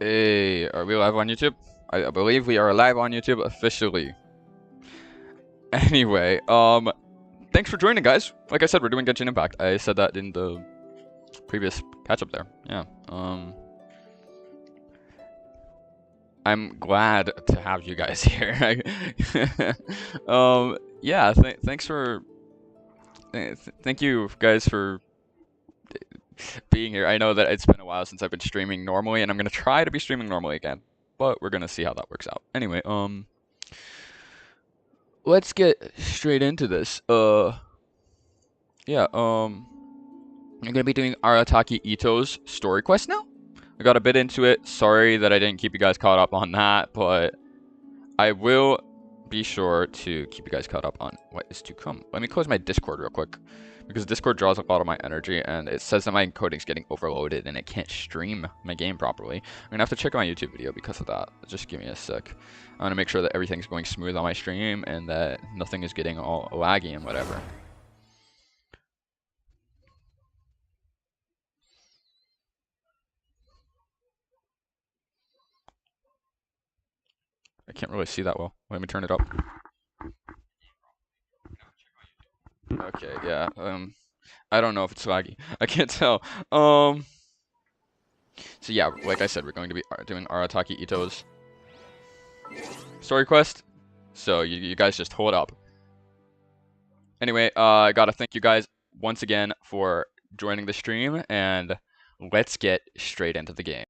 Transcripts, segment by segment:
Hey, are we live on YouTube? I believe we are live on YouTube officially. Anyway, thanks for joining, guys. Like I said, we're doing Genshin Impact. I said that in the previous catch-up there. Yeah, I'm glad to have you guys here. Yeah, thanks for... thank you, guys, for being here. I know that it's been a while since I've been streaming normally, and I'm gonna try to be streaming normally again. But we're gonna see how that works out. Anyway, let's get straight into this. Yeah, I'm gonna be doing Arataki Ito's story quest now. I got a bit into it. Sorry that I didn't keep you guys caught up on that, but I will be sure to keep you guys caught up on what is to come. Let me close my Discord real quick, because Discord draws a lot of my energy, and it says that my encoding's getting overloaded and it can't stream my game properly. I'm gonna have to check my YouTube video because of that. Just give me a sec. I want to make sure that everything's going smooth on my stream and that nothing is getting all laggy and whatever. I can't really see that well. Let me turn it up. Okay, yeah. I don't know if it's laggy. I can't tell. So yeah, like I said, we're going to be doing Arataki Ito's story quest. So you guys just hold up. Anyway, I gotta thank you guys once again for joining the stream, and let's get straight into the game.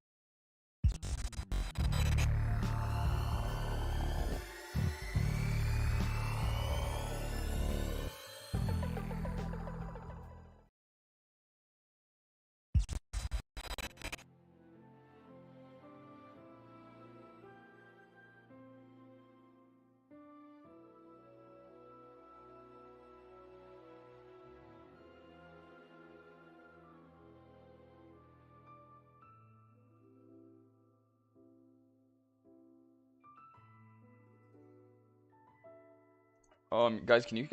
Guys, can you?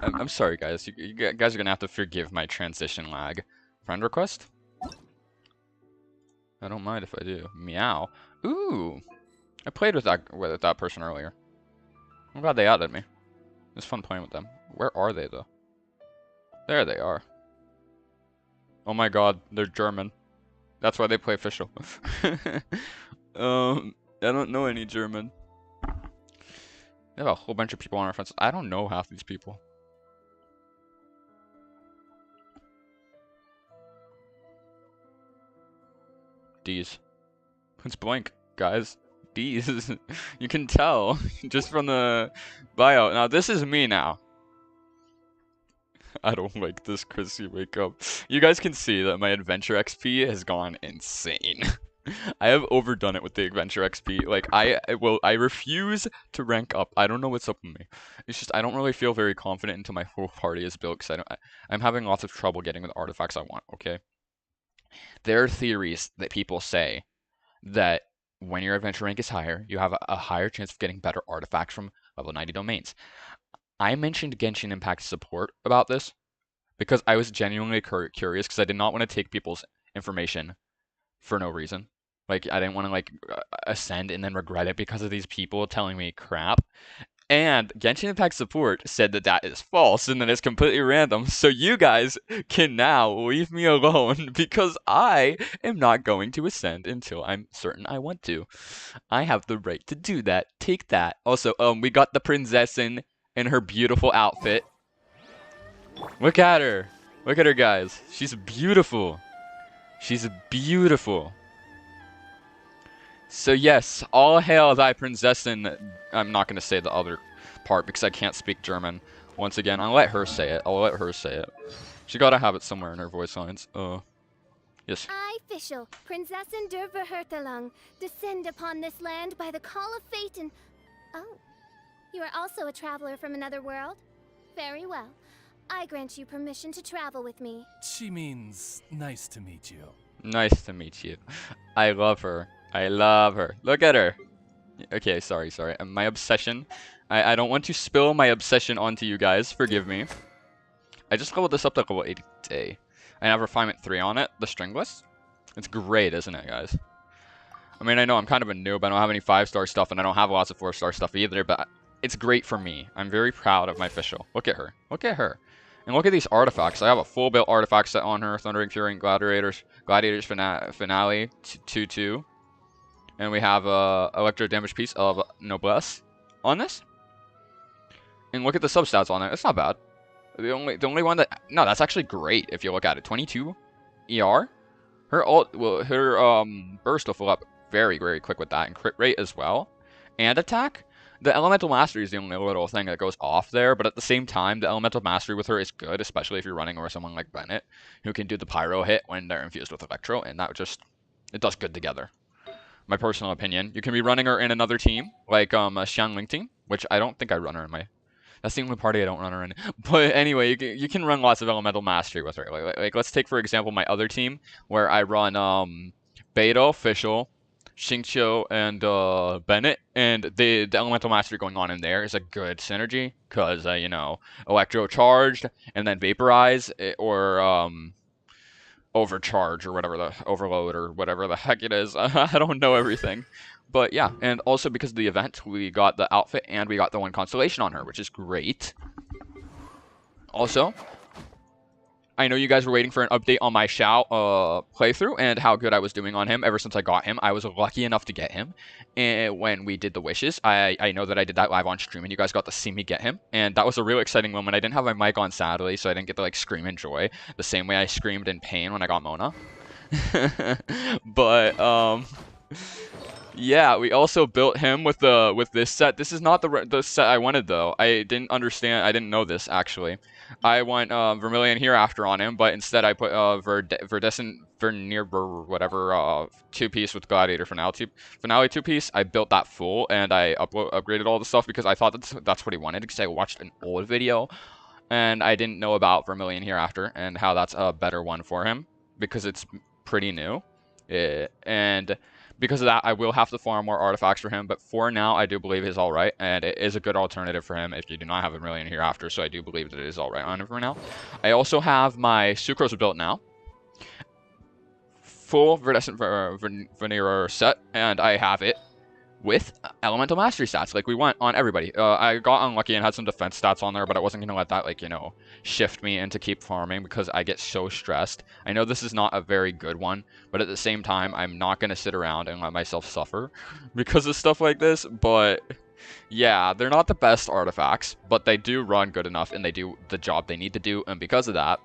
I'm sorry, guys. You guys are gonna have to forgive my transition lag. Friend request? I don't mind if I do. Meow. Ooh, I played with that person earlier. I'm glad they added me. It was fun playing with them. Where are they though? There they are. Oh my god, they're German. That's why they play official. I don't know any German. They have a whole bunch of people on our friends. I don't know half these people. D's. It's blank, guys. D's. You can tell just from the bio. Now this is me now. I don't like this Chrissy wake up. You guys can see that my adventure XP has gone insane. I have overdone it with the adventure XP. Like I refuse to rank up. I don't know what's up with me. It's just I don't really feel very confident until my whole party is built because I'm having lots of trouble getting the artifacts I want. Okay. There are theories that people say that when your adventure rank is higher, you have a higher chance of getting better artifacts from level 90 domains. I mentioned Genshin Impact support about this because I was genuinely curious because I did not want to take people's information for no reason. Like, I didn't want to, like, ascend and then regret it because of these people telling me crap. And Genshin Impact support said that that is false and that it's completely random. So you guys can now leave me alone because I am not going to ascend until I'm certain I want to. I have the right to do that. Take that. Also, we got the Prinzessin in her beautiful outfit. Look at her. Look at her, guys. She's beautiful. She's beautiful. So yes, all hail thy Prinzessin. I'm not going to say the other part because I can't speak German. Once again, I'll let her say it. I'll let her say it. She got to have it somewhere in her voice lines. Yes. I, official, Prinzessin der Verhurtelung, descend upon this land by the call of fate and... Oh, you are also a traveler from another world? Very well. I grant you permission to travel with me. She means nice to meet you. Nice to meet you. I love her. I love her. Look at her. Okay, sorry. My obsession. I don't want to spill my obsession onto you guys. Forgive me. I just leveled this up to level 80 today. I have refinement 3 on it, the stringless. It's great, isn't it, guys? I mean, I know I'm kind of a noob. I don't have any 5-star stuff, and I don't have lots of 4-star stuff either, but it's great for me. I'm very proud of my official. Look at her. Look at her. And look at these artifacts. I have a full built artifact set on her. Thundering Fury and Gladiators Finale 2-2. And we have a electro damage piece of Noblesse on this. And look at the substats on it. It's not bad. The only one that... No, that's actually great if you look at it. 22 ER. Her burst will fill up very, very quick with that. And crit rate as well. And attack. The Elemental Mastery is the only little thing that goes off there. But at the same time, the Elemental Mastery with her is good. Especially if you're running over someone like Bennett. Who can do the Pyro hit when they're infused with Electro. And that just... It does good together. My personal opinion. You can be running her in another team. Like a Xiangling team. Which I don't think I run her in my... That's the only party I don't run her in. But anyway, you can run lots of Elemental Mastery with her. Like let's take, for example, my other team, where I run Beidou, Fischl, Xingqiu, and Bennett. And the Elemental Mastery going on in there is a good synergy. Because, you know, Electro Charged, and then Vaporize, or Overcharge, or whatever the... Overload, or whatever the heck it is. I don't know everything. But yeah, and also because of the event, we got the outfit and we got the 1 constellation on her, which is great. Also, I know you guys were waiting for an update on my Xiao playthrough and how good I was doing on him ever since I got him. I was lucky enough to get him and when we did the wishes. I know that I did that live on stream and you guys got to see me get him. And that was a real exciting moment. I didn't have my mic on, sadly, so I didn't get to like scream in joy the same way I screamed in pain when I got Mona. But, yeah, we also built him with this set. This is not the set I wanted, though. I didn't understand. I didn't know this, actually. I want Vermilion Hereafter on him, but instead I put Verdescent Vernier, whatever, 2-piece with Gladiator Finale 2-piece. I built that full, and I upgraded all the stuff because I thought that's what he wanted, because I watched an old video, and I didn't know about Vermilion Hereafter and how that's a better one for him, because it's pretty new. And... because of that, I will have to farm more artifacts for him, but for now, I do believe he's alright, and it is a good alternative for him if you do not have a Vermilion Hereafter, so I do believe that it is alright on him for now. I also have my Sucrose built now. Full Verdescent Veneer set, and I have it with Elemental Mastery stats, like we want on everybody. I got unlucky and had some defense stats on there, but I wasn't going to let that, like, you know, shift me into keep farming because I get so stressed. I know this is not a very good one, but at the same time, I'm not going to sit around and let myself suffer because of stuff like this, but... yeah, they're not the best artifacts, but they do run good enough, and they do the job they need to do, and because of that,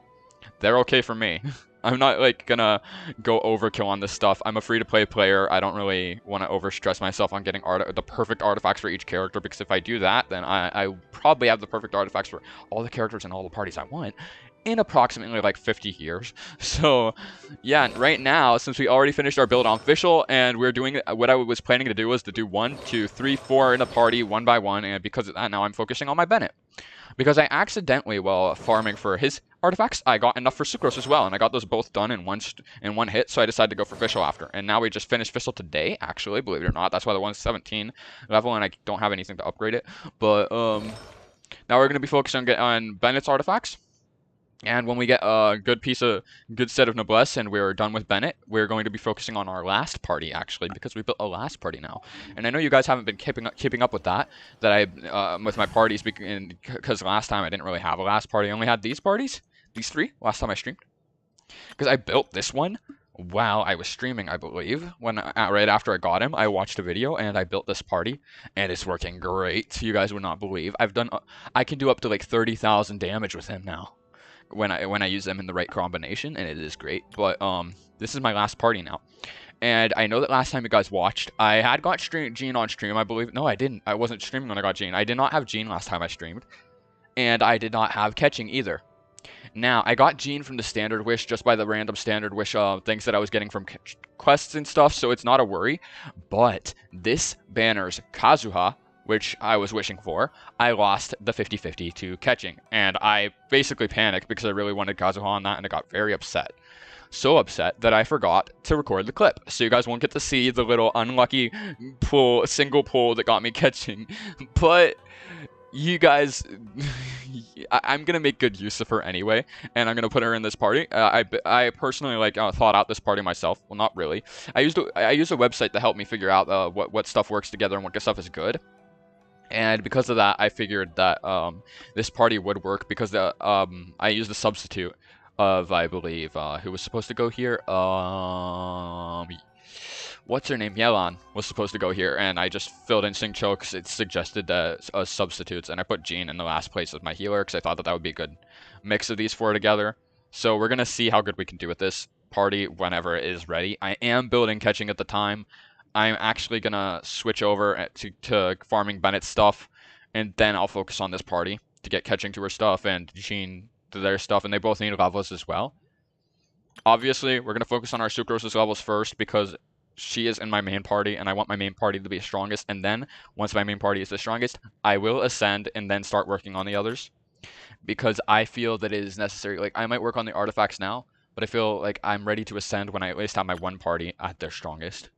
they're okay for me. I'm not, like, gonna go overkill on this stuff. I'm a free-to-play player. I don't really want to overstress myself on getting the perfect artifacts for each character, because if I do that, then I probably have the perfect artifacts for all the characters and all the parties I want in approximately, like, 50 years. So, yeah, right now, since we already finished our build on Fischl, and we're doing... what I was planning to do was to do 1, 2, 3, 4 in a party, 1 by 1, and because of that, now I'm focusing on my Bennett. Because I accidentally, while farming for his artifacts, I got enough for Sucrose as well, and I got those both done in one hit, so I decided to go for Fischl after. And now we just finished Fischl today, actually, believe it or not. That's why the 117 level, and I don't have anything to upgrade it. But, now we're going to be focusing on Bennett's artifacts. And when we get a good set of Noblesse and we're done with Bennett, we're going to be focusing on our last party, actually, because we built a last party now. And I know you guys haven't been keeping up with that with my parties, because last time I didn't really have a last party. I only had these parties, these 3, last time I streamed. Because I built this one while I was streaming, I believe. Right after I got him, I watched a video and I built this party, and it's working great. You guys would not believe. I can do up to like 30,000 damage with him now. When I use them in the right combination, and it is great. But this is my last party now, and I know that last time you guys watched, I had got Jean on stream, I believe. No, I didn't. I wasn't streaming when I got Jean. I did not have Jean last time I streamed, and I did not have catching either. Now I got Jean from the standard wish, just by the random standard wish things that I was getting from quests and stuff, so it's not a worry. But this banner's Kazuha, which I was wishing for, I lost the 50-50 to catching. And I basically panicked because I really wanted Kazuha on that, and I got very upset. So upset that I forgot to record the clip. So you guys won't get to see the little unlucky single pull that got me catching. But you guys I'm gonna make good use of her anyway, and I'm gonna put her in this party. I personally like thought out this party myself. Well, not really. I used a website to help me figure out what stuff works together and what stuff is good. And because of that, I figured that this party would work because I used a substitute of, I believe, who was supposed to go here. What's her name? Yelan was supposed to go here, and I just filled in Singcho because it suggested substitutes, and I put Jean in the last place as my healer because I thought that would be a good mix of these four together. So we're gonna see how good we can do with this party whenever it is ready. I am building catching at the time. I'm actually gonna switch over to farming Bennett's stuff, and then I'll focus on this party to get catching to her stuff and Jean to their stuff, and they both need levels as well. Obviously, we're gonna focus on our Sucrose's levels first because she is in my main party, and I want my main party to be strongest, and then, once my main party is the strongest, I will ascend and then start working on the others. Because I feel that it is necessary. Like, I might work on the artifacts now, but I feel like I'm ready to ascend when I at least have my one party at their strongest.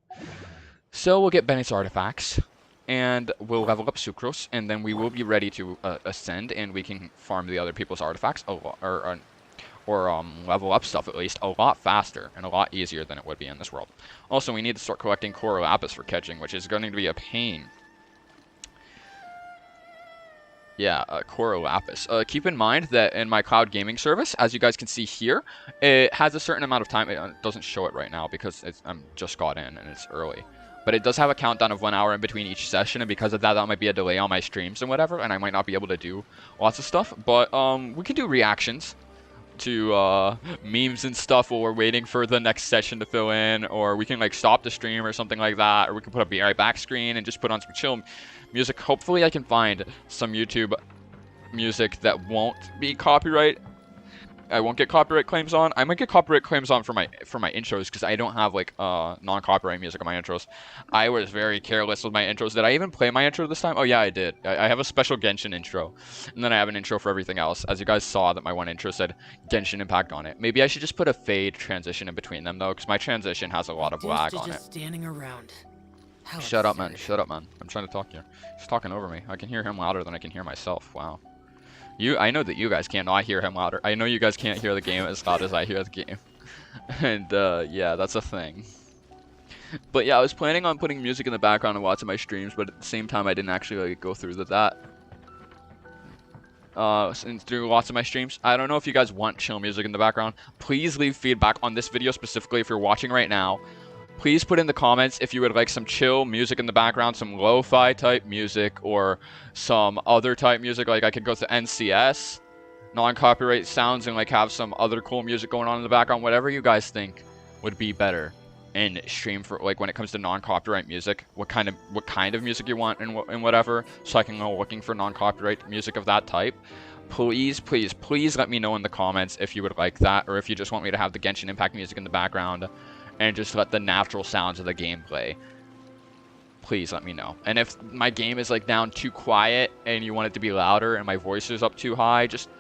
So we'll get Bennett's artifacts, and we'll level up Sucrose, and then we will be ready to ascend, and we can farm the other people's artifacts, or level up stuff at least, a lot faster and a lot easier than it would be in this world. Also, we need to start collecting Coral Lapis for catching, which is going to be a pain. Yeah, Coral Lapis. Keep in mind that in my cloud gaming service, as you guys can see here, it has a certain amount of time. It doesn't show it right now because I'm just got in and it's early. But it does have a countdown of 1 hour in between each session, and because of that, that might be a delay on my streams and whatever, and I might not be able to do lots of stuff. But we can do reactions to memes and stuff while we're waiting for the next session to fill in, or we can like stop the stream or something like that, or we can put a be right back screen and just put on some chill music. Hopefully I can find some YouTube music that won't be copyright. I won't get copyright claims on. I might get copyright claims on for my intros because I don't have like non-copyright music on my intros. I was very careless with my intros. Did I even play my intro this time? Oh yeah, I did. I have a special Genshin intro, and then I have an intro for everything else. As you guys saw, that my one intro said Genshin Impact on it. Maybe I should just put a fade transition in between them though, because my transition has a lot of lag on it. Standing around. Shut up, man. Shut up, man. I'm trying to talk here. He's talking over me. I can hear him louder than I can hear myself. Wow. I know that you guys can't. No, I hear him louder. I know you guys can't hear the game as loud as I hear the game. And, yeah, that's a thing. But, yeah, I was planning on putting music in the background of lots of my streams, but at the same time, I didn't actually, like, go through that. Through lots of my streams. I don't know if you guys want chill music in the background. Please leave feedback on this video specifically if you're watching right now. Please put in the comments if you would like some chill music in the background, some lo-fi type music, or some other type music. Like I could go to NCS, non-copyright sounds, and like have some other cool music going on in the background. Whatever you guys think would be better in stream for like when it comes to non-copyright music. What kind of music you want and whatever, so I can go looking for non-copyright music of that type. Please, please, please let me know in the comments if you would like that, or if you just want me to have the Genshin Impact music in the background and just let the natural sounds of the game play. Please let me know. And if my game is like down too quiet and you want it to be louder and my voice is up too high, just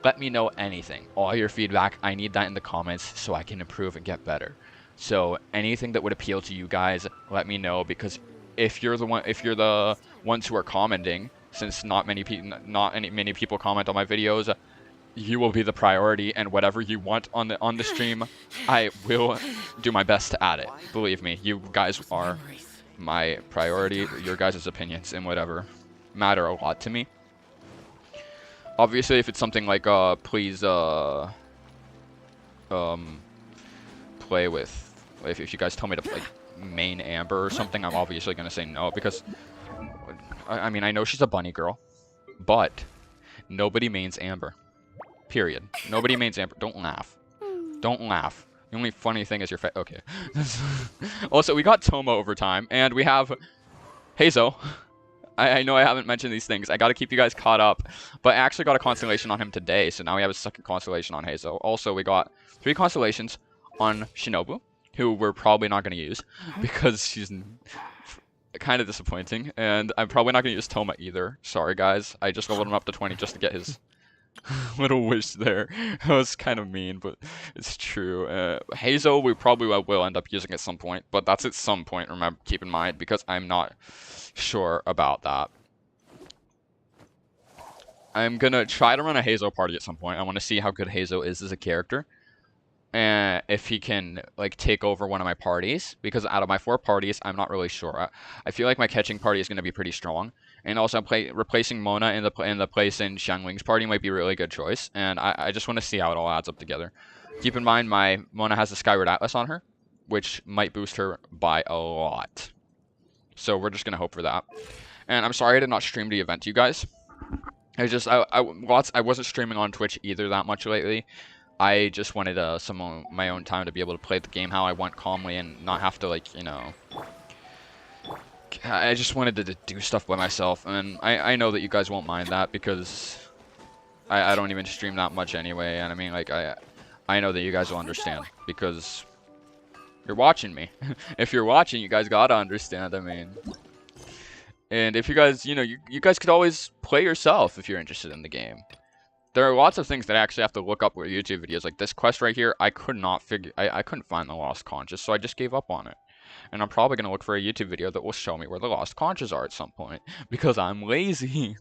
let me know anything. All your feedback, I need that in the comments so I can improve and get better. So anything that would appeal to you guys, let me know, because if you're the ones who are commenting, since not many people comment on my videos, you will be the priority, and whatever you want on the stream, I will do my best to add it. Believe me, you guys are my priority. Your guys' opinions and whatever matter a lot to me. Obviously, if it's something like please play with, if you guys tell me to play main Amber or something, I'm obviously gonna say no, because I mean I know she's a bunny girl, but nobody mains Amber. Period. Nobody mains Amber. Don't laugh. Don't laugh. The only funny thing is your face. Okay. Also, we got Toma over time, and we have Hazel. I know I haven't mentioned these things. I got to keep you guys caught up, but I actually got a constellation on him today, so now we have a second constellation on Hazel. Also, we got 3 constellations on Shinobu, who we're probably not going to use because she's kind of disappointing, and I'm probably not going to use Toma either. Sorry, guys. I just leveled him up to 20 just to get his little wish there. That was kind of mean, but it's true. Hazel, we probably will end up using at some point, but that's at some point, remember, keep in mind, because I'm not sure about that. I'm gonna try to run a Hazo party at some point. I want to see how good Hazo is as a character, and if he can like take over one of my parties. Because out of my 4 parties, I'm not really sure. I feel like my catching party is gonna be pretty strong, and also replacing Mona in the place in Xiangling's party might be a really good choice. And I just want to see how it all adds up together. Keep in mind, my Mona has the Skyward Atlas on her, which might boost her by a lot. So we're just gonna hope for that. And I'm sorry I did not stream the event to you guys. I wasn't streaming on Twitch either that much lately. I just wanted some of my own time to be able to play the game how I want calmly and not have to, like, you know. I just wanted to do stuff by myself, and I know that you guys won't mind that because I don't even stream that much anyway. And I mean, like, I know that you guys will understand because you're watching me. If you're watching, you guys gotta understand. I mean. And if you guys, you know, you guys could always play yourself if you're interested in the game. There are lots of things that I actually have to look up with YouTube videos. Like this quest right here, I could not figure, I couldn't find the Lost Conches, so I just gave up on it. And I'm probably going to look for a YouTube video that will show me where the Lost Conches are at some point. Because I'm lazy.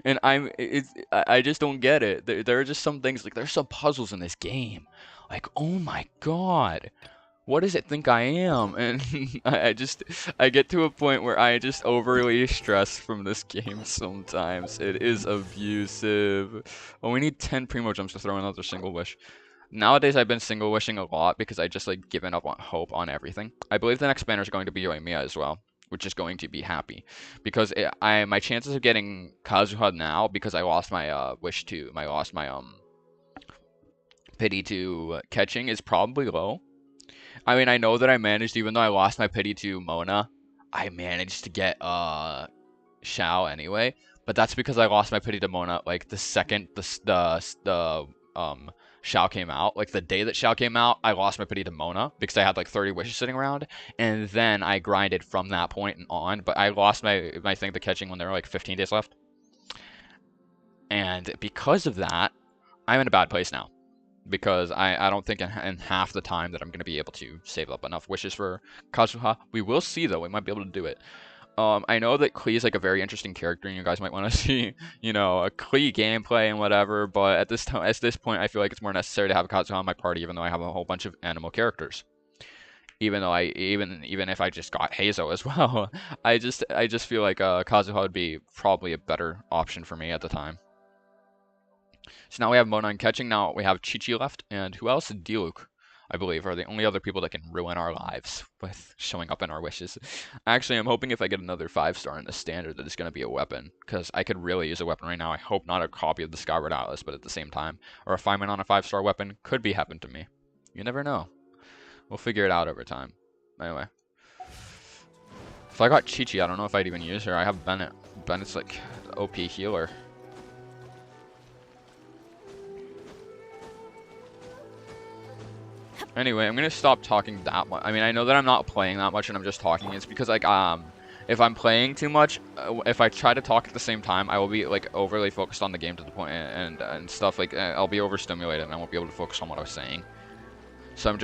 And I just don't get it. There are just some things, like there's some puzzles in this game. Like, oh my god. What does it think I am? And I get to a point where I just overly stress from this game sometimes. It is abusive. Oh, we need 10 primo jumps to throw another single wish. Nowadays, I've been single wishing a lot because I just like given up on hope on everything. I believe the next banner is going to be Yoimiya as well, which is going to be happy because my chances of getting Kazuha now, because I lost my wish to, I lost my pity to catching, is probably low. I mean, I know that I managed, even though I lost my pity to Mona, I managed to get Xiao anyway. But that's because I lost my pity to Mona like the second the Xiao came out. Like the day that Xiao came out, I lost my pity to Mona because I had like 30 wishes sitting around, and then I grinded from that point on. But I lost my thing to catching when there were like 15 days left, and because of that, I'm in a bad place now. Because I don't think in half the time that I'm going to be able to save up enough wishes for Kazuha. We will see, though. We might be able to do it. I know that Klee is like a very interesting character, and you guys might want to see, you know, a Klee gameplay and whatever. But at this point, I feel like it's more necessary to have Kazuha on my party, even though I have a whole bunch of animal characters. Even though even if I just got Hazo as well, I just feel like Kazuha would be probably a better option for me at the time. So now we have Mona and catching. Now we have Chi-Chi left, and who else? Diluc, I believe, are the only other people that can ruin our lives with showing up in our wishes. Actually, I'm hoping if I get another 5-star in the standard that it's going to be a weapon, because I could really use a weapon right now. I hope not a copy of the Skyward Atlas, but at the same time, a refinement on a 5-star weapon could be happen to me. You never know. We'll figure it out over time. Anyway. If I got Chi-Chi, I don't know if I'd even use her. I have Bennett. Bennett's like the OP healer. Anyway, I'm gonna stop talking that much. I mean, I know that I'm not playing that much and I'm just talking. It's because, like, if I'm playing too much, if I try to talk at the same time, I will be, like, overly focused on the game to the point and stuff. Like, I'll be overstimulated and I won't be able to focus on what I was saying. So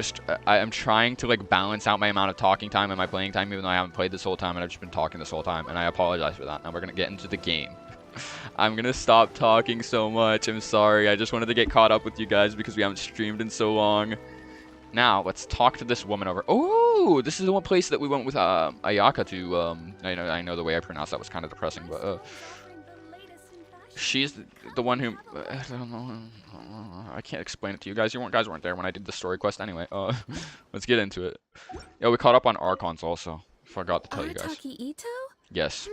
I'm trying to, like, balance out my amount of talking time and my playing time, even though I haven't played this whole time and I've just been talking this whole time. And I apologize for that. Now we're gonna get into the game. I'm gonna stop talking so much. I'm sorry. I just wanted to get caught up with you guys because we haven't streamed in so long. Now, let's talk to this woman over. Oh, this is the one place that we went with Ayaka to. I know the way I pronounced that was kind of depressing, but she's the one who. I don't know. I can't explain it to you guys. You weren't there when I did the story quest anyway. Let's get into it. Yeah, we caught up on Archons also. Forgot to tell you guys. Arataki Ito? Yes.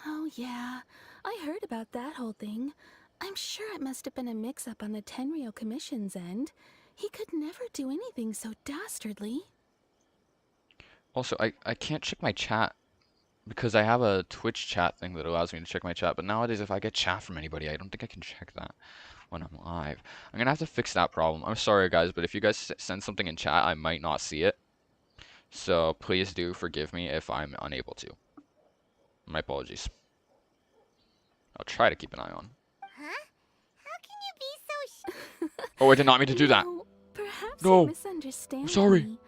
Oh yeah, I heard about that whole thing. I'm sure it must have been a mix-up on the Tenryou Commission's end. He could never do anything so dastardly. Also, I can't check my chat because I have a Twitch chat thing that allows me to check my chat. But nowadays, if I get chat from anybody, I don't think I can check that when I'm live. I'm gonna have to fix that problem. I'm sorry, guys, but if you guys send something in chat, I might not see it. So please do forgive me if I'm unable to. My apologies. I'll try to keep an eye on. Huh? How can you be so Oh, I did not mean to do that. No, perhaps No, you misunderstand sorry. me.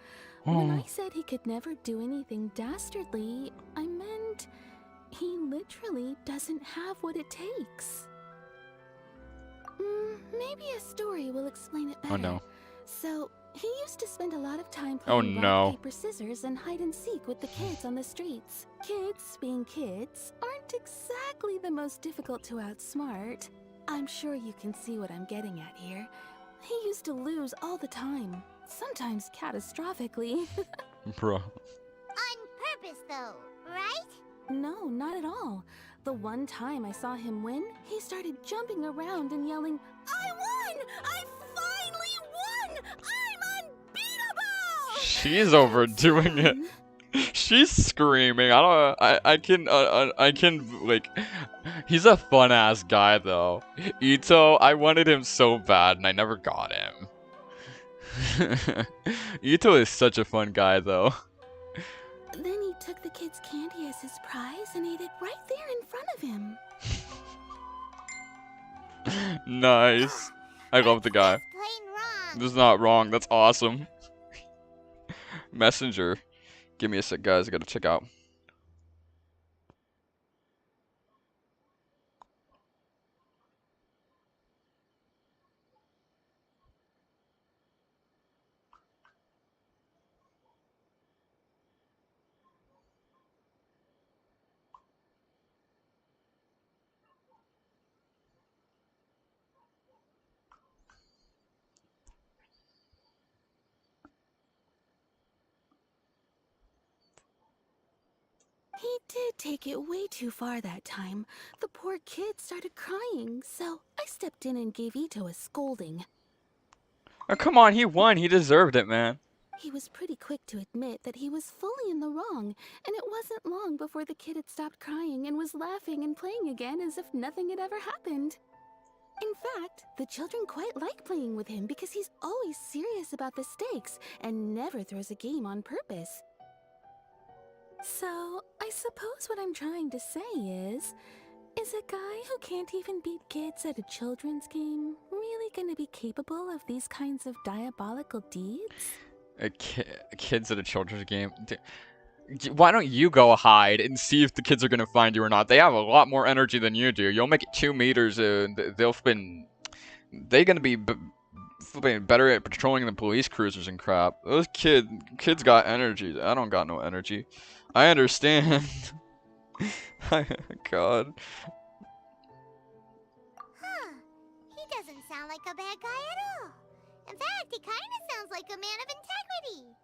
When I said he could never do anything dastardly, I meant he literally doesn't have what it takes. Maybe a story will explain it better. Oh no. So, he used to spend a lot of time Oh playing no. rock, paper, scissors and hide and seek with the kids on the streets. Kids, being kids, aren't exactly the most difficult to outsmart. I'm sure you can see what I'm getting at here. He used to lose all the time, sometimes catastrophically. Bro. On purpose, though, right? No, not at all. The one time I saw him win, he started jumping around and yelling, "I won! I finally won! I'm unbeatable!" She's overdoing it. She's screaming. I can like. He's a fun ass guy though. Ito, I wanted him so bad and I never got him. Ito is such a fun guy though. Then he took the kid's candy as his prize and ate it right there in front of him. Nice. I love the guy. That's plain wrong. This is not wrong. That's awesome. Messenger. Give me a sec, guys. I gotta check out. He did take it way too far that time. The poor kid started crying, so I stepped in and gave Ito a scolding. Oh, come on. He won. He deserved it, man. He was pretty quick to admit that he was fully in the wrong, and it wasn't long before the kid had stopped crying and was laughing and playing again as if nothing had ever happened. In fact, the children quite like playing with him because he's always serious about the stakes and never throws a game on purpose. So, I suppose what I'm trying to say is a guy who can't even beat kids at a children's game really gonna be capable of these kinds of diabolical deeds? Kids at a children's game. Why don't you go hide and see if the kids are gonna find you or not? They have a lot more energy than you do. You'll make it 2 meters and they'll spin. They're gonna be flipping better at patrolling than police cruisers and crap. Those kids got energy. I don't got no energy. I understand. God. Huh. He doesn't sound like a bad guy at all. In fact, he kind of sounds like a man of integrity.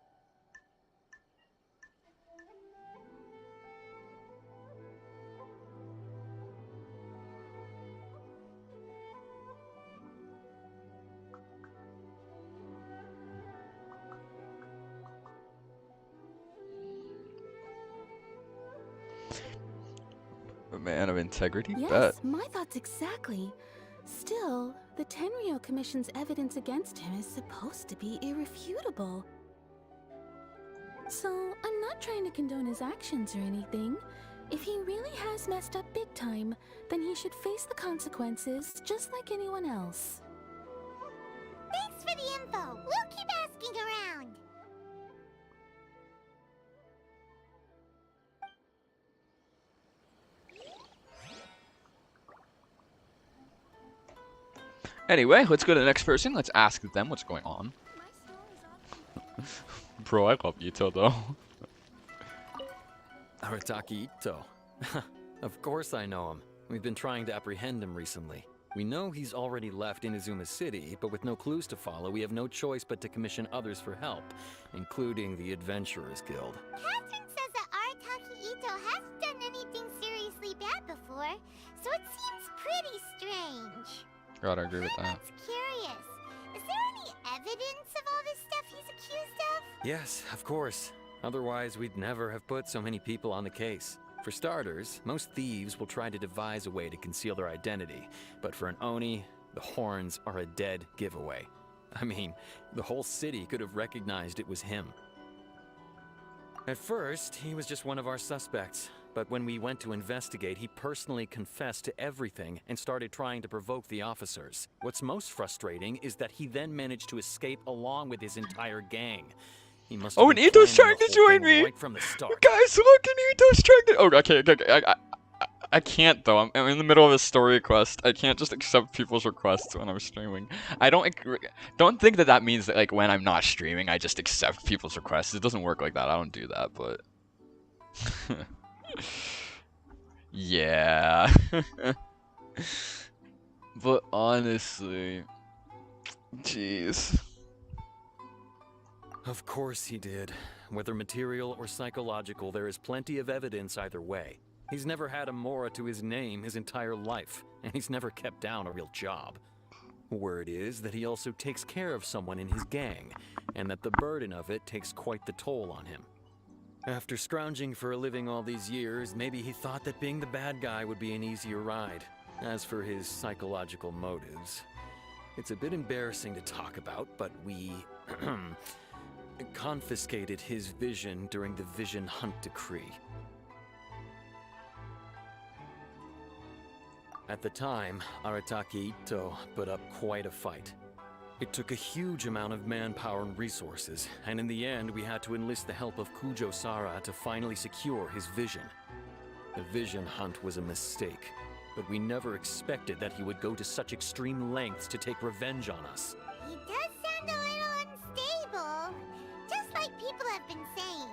A man of integrity? Yes, Bet. my thoughts exactly. Still, the Tenryou Commission's evidence against him is supposed to be irrefutable. So, I'm not trying to condone his actions or anything. If he really has messed up big time, then he should face the consequences just like anyone else. Thanks for the info. We'll keep asking around. Anyway, let's go to the next person. Let's ask them what's going on. Bro, I love Ito though. Arataki Ito. Of course I know him. We've been trying to apprehend him recently. We know he's already left Inazuma City, but with no clues to follow, we have no choice but to commission others for help, including the Adventurers Guild. Catherine says that Arataki Ito hasn't done anything seriously bad before, so it seems pretty strange. Gotta agree with that. That's curious. Is there any evidence of all this stuff he's accused of? Yes, of course. Otherwise, we'd never have put so many people on the case. For starters, most thieves will try to devise a way to conceal their identity, but for an Oni, the horns are a dead giveaway. I mean, the whole city could have recognized it was him. At first, he was just one of our suspects, but when we went to investigate, he personally confessed to everything and started trying to provoke the officers. What's most frustrating is that he then managed to escape along with his entire gang. He must have Oh, and been Ito's planning trying the to whole join thing me! right from the start. Guys, look, and Ito's trying to. Oh, okay. I can't though. I'm in the middle of a story quest. I can't just accept people's requests when I'm streaming. I don't think that that means that like when I'm not streaming, I just accept people's requests. It doesn't work like that. I don't do that, but yeah. But honestly, jeez. Of course he did. Whether material or psychological, there is plenty of evidence either way. He's never had a Mora to his name his entire life, and he's never kept down a real job. Word is that he also takes care of someone in his gang, and that the burden of it takes quite the toll on him. After scrounging for a living all these years, maybe he thought that being the bad guy would be an easier ride. As for his psychological motives, it's a bit embarrassing to talk about, but we confiscated his vision during the Vision Hunt Decree. At the time, Arataki Ito put up quite a fight. It took a huge amount of manpower and resources, and in the end we had to enlist the help of Kujo Sara to finally secure his vision. The Vision Hunt was a mistake, but we never expected that he would go to such extreme lengths to take revenge on us. He does sound a little unstable, just like people have been saying.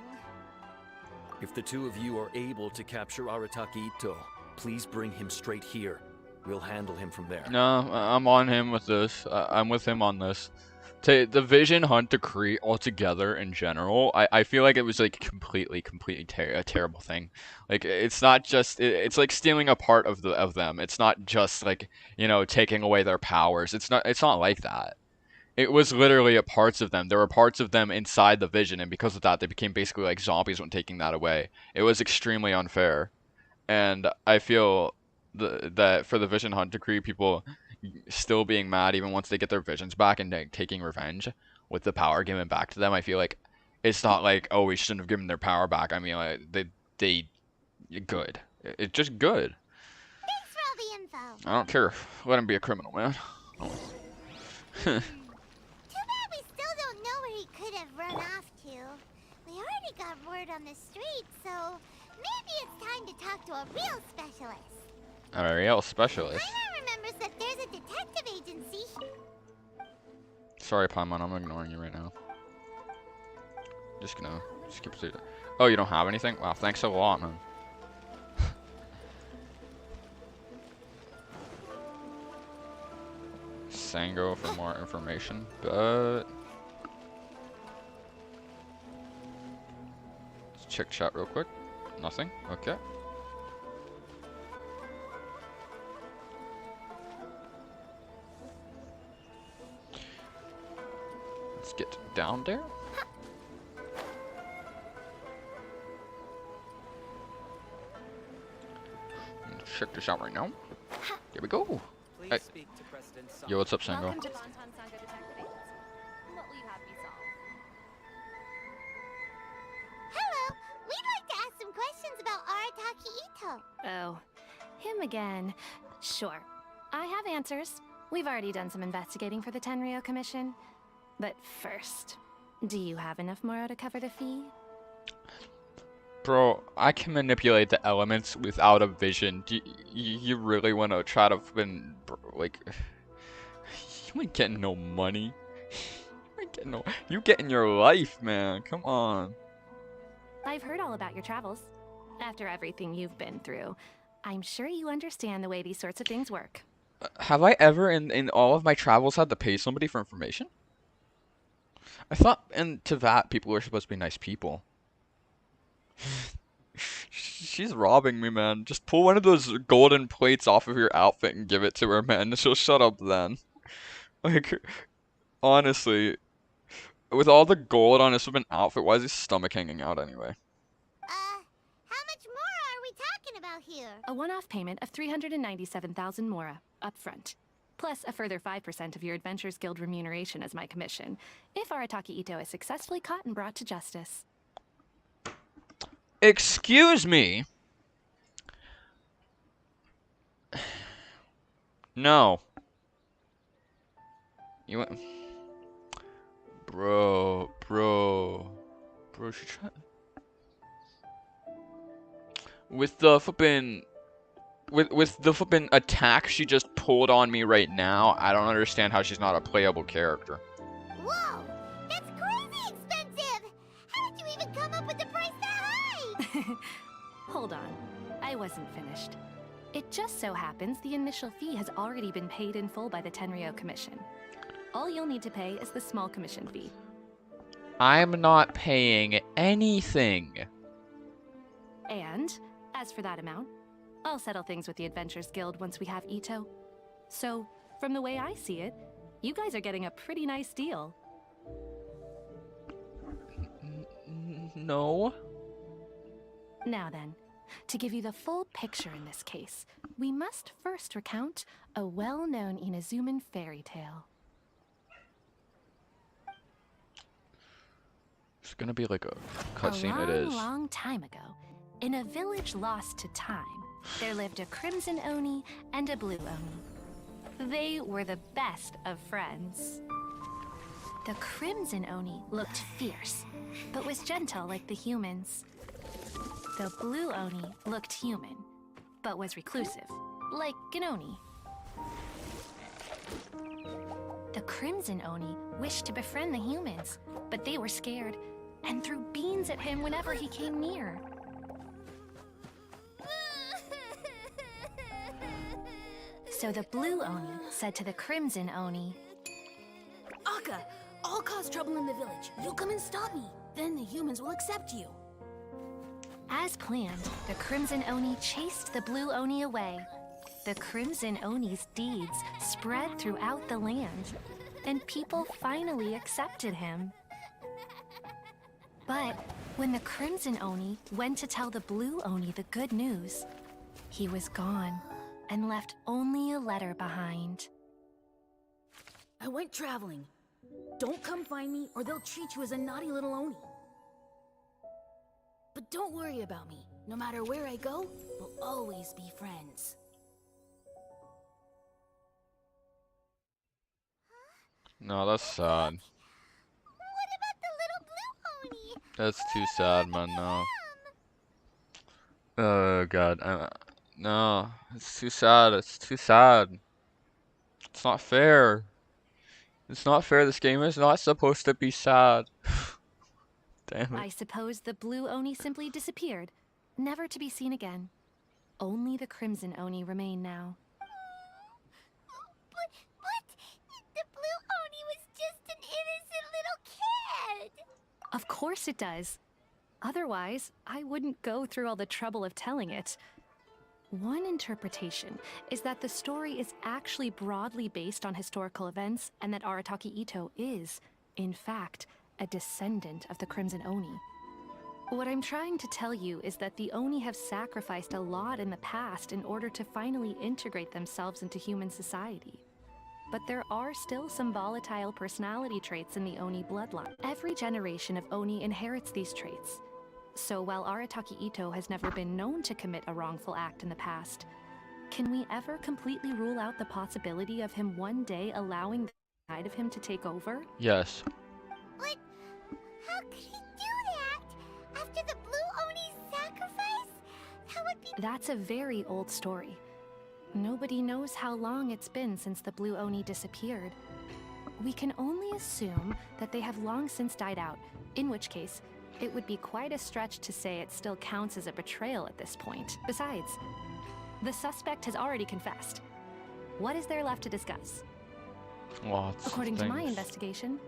If the two of you are able to capture Arataki Ito, please bring him straight here. We'll handle him from there. No, I'm on him with this. I'm with him on this. The Vision Hunt Decree altogether in general, I feel like it was like completely a terrible thing. Like it's not just it's like stealing a part of them. It's not just like, you know, taking away their powers. It's not like that. It was literally a parts of them. There were parts of them inside the Vision, and because of that, they became basically like zombies when taking that away. It was extremely unfair. And I feel that for the Vision Hunt Decree, people still being mad even once they get their visions back and like, taking revenge with the power given back to them, I feel like it's not like, oh, we shouldn't have given their power back. I mean, like, they good. It's just good. Thanks for all the info. I don't care. Let him be a criminal, man. Too bad we still don't know where he could have run off to. We already got word on the street, so maybe it's time to talk to a real specialist. A real specialist. Paimon remembers that there's a detective agency. Sorry, Paimon, I'm ignoring you right now. Just gonna skip through. Oh, you don't have anything? Wow, thanks a lot, man. Sango for more information, but let's check chat real quick. Nothing. Okay. Let's get down there. Check this out right now. Here we go. Hey. Yo, what's up, Sango? Welcome to Bonton Sango Detective. What will you have me solve? Hello, we'd like to ask some questions about Arataki Ito. Oh, him again. Sure. I have answers. We've already done some investigating for the Tenryo Commission. But first, do you have enough Moro to cover the fee? Bro, I can manipulate the elements without a vision. Do you really want to try to like... You ain't getting no money. You ain't getting no... You getting your life, man. Come on. I've heard all about your travels. After everything you've been through, I'm sure you understand the way these sorts of things work. Have I ever in all of my travels had to pay somebody for information? I thought in Teyvat people were supposed to be nice people. She's robbing me, man. Just pull one of those golden plates off of your outfit and give it to her, man. She'll shut up then. Like, honestly, with all the gold on his outfit, why is his stomach hanging out anyway? How much more are we talking about here? A one-off payment of 397,000 Mora, upfront. Plus a further 5% of your Adventures Guild remuneration as my commission, if Arataki Ito is successfully caught and brought to justice. Excuse me? No. You went... Bro, she tried... With the flippin'... with the flippin' attack she just pulled on me right now, I don't understand how she's not a playable character. Whoa! That's crazy expensive! How did you even come up with the price that high? Hold on. I wasn't finished. It just so happens the initial fee has already been paid in full by the Tenryo Commission. All you'll need to pay is the small commission fee. I'm not paying anything. And, as for that amount, I'll settle things with the Adventurers Guild once we have Ito. So, from the way I see it, you guys are getting a pretty nice deal. No. Now then, to give you the full picture in this case, we must first recount a well-known Inazuman fairy tale. It's gonna be like a cutscene. It is. A long time ago, in a village lost to time, there lived a Crimson Oni and a Blue Oni. They were the best of friends. The Crimson Oni looked fierce, but was gentle like the humans. The Blue Oni looked human, but was reclusive, like an Oni. The Crimson Oni wished to befriend the humans, but they were scared and threw beans at him whenever he came near. So the Blue Oni said to the Crimson Oni, Akka, I'll cause trouble in the village. You come and stop me. Then the humans will accept you. as planned, the Crimson Oni chased the Blue Oni away. The Crimson Oni's deeds spread throughout the land, and people finally accepted him. But when the Crimson Oni went to tell the Blue Oni the good news, he was gone and left only a letter behind. I went traveling. Don't come find me or they'll treat you as a naughty little Oni. But don't worry about me. No matter where I go, we'll always be friends. No, that's sad. What about the little blue Oni? That's too sad, man. No. Oh God. No, it's too sad. It's too sad. It's not fair. It's not fair. This game is not supposed to be sad. Damn I it. suppose the Blue Oni simply disappeared, never to be seen again. Only the Crimson Oni remain now. But the blue Oni was just an innocent little kid. Of course it does. Otherwise, I wouldn't go through all the trouble of telling it. One interpretation is that the story is actually broadly based on historical events and that Arataki Ito is, in fact, a descendant of the Crimson Oni. What I'm trying to tell you is that the Oni have sacrificed a lot in the past in order to finally integrate themselves into human society. But there are still some volatile personality traits in the Oni bloodline. Every generation of Oni inherits these traits. So while Arataki Ito has never been known to commit a wrongful act in the past, can we ever completely rule out the possibility of him one day allowing the side of him to take over? Yes. But how could he do that? After the blue Oni's sacrifice? That would be... That's a very old story. Nobody knows how long it's been since the Blue Oni disappeared. We can only assume that they have long since died out, in which case, it would be quite a stretch to say it still counts as a betrayal at this point. Besides, the suspect has already confessed. What is there left to discuss? Lots According of to my things. investigation,